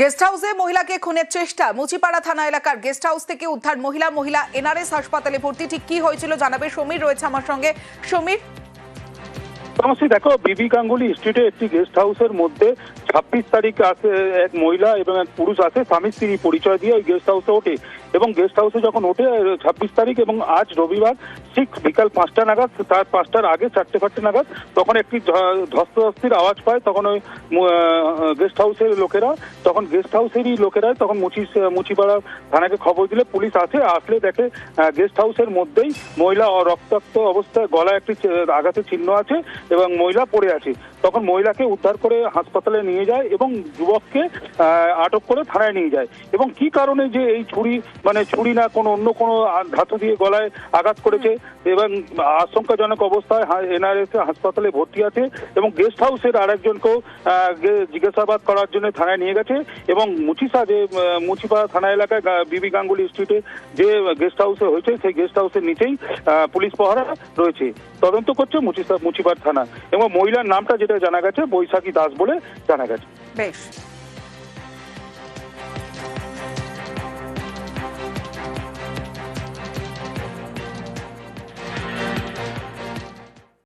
Guest হাউসে মহিলাকে খুনের চেষ্টা। মুচিপাড়া থানা এলাকার গেস্ট হাউস থেকে উদ্ধার মহিলা এনআরএস হাসপাতালে ভর্তি। ঠিক কি হয়েছিল জানাবে সমীর, রয়েছে আমার সঙ্গে। সমীর, দেখো, বিবি গাঙ্গুলি স্ট্রিটে একটি গেস্ট হাউসের মধ্যে 26 তারিখ আসে এক মহিলা এবং এক পুরুষ আসে, স্বামী স্ত্রী পরিচয় দিয়ে ওই গেস্ট হাউসে ওঠে এবং গেস্ট হাউসে যখন ওঠে 26 তারিখ এবং আজ রবিবার ঠিক বিকাল 5টা নাগাদ, তার 5টার আগে 4টে নাগাদ তখন একটি ধস্তাধস্তির আওয়াজ পায়। তখন ওই গেস্ট হাউসের লোকেরা তখন মুচিপাড়া থানাকে খবর দিলে পুলিশ আসলে দেখে গেস্ট হাউসের মধ্যেই মহিলা রক্তাক্ত অবস্থায়, গলায় একটি আঘাতের চিহ্ন আছে এবং মহিলা পড়ে আছে। তখন মহিলাকে উদ্ধার করে হাসপাতালে নিয়ে যায় এবং যুবককে আটক করে থানায় নিয়ে যায়। এবং কি কারণে যে এই ছুরি না অন্য কোনো ধাতু দিয়ে গলায় আঘাত করেছে এবং আশঙ্কাজনক অবস্থায় এনআরএস হাসপাতালে ভর্তি আছে এবং গেস্ট হাউসের আরেকজনকেও জিজ্ঞাসাবাদ করার জন্য থানায় নিয়ে গেছে। এবং মুচিপাড়া থানা এলাকায় বিবি গাঙ্গুলি স্ট্রিটে যে গেস্ট হাউসে হয়েছে সেই গেস্ট হাউসের নিচেই পুলিশ পাহারা রয়েছে। তদন্ত করছে মুচিপাড়া থানা এবং মহিলার নামটা যেটা জানা গেছে বৈশাখী দাস বলে জানা গেছে। বেশ।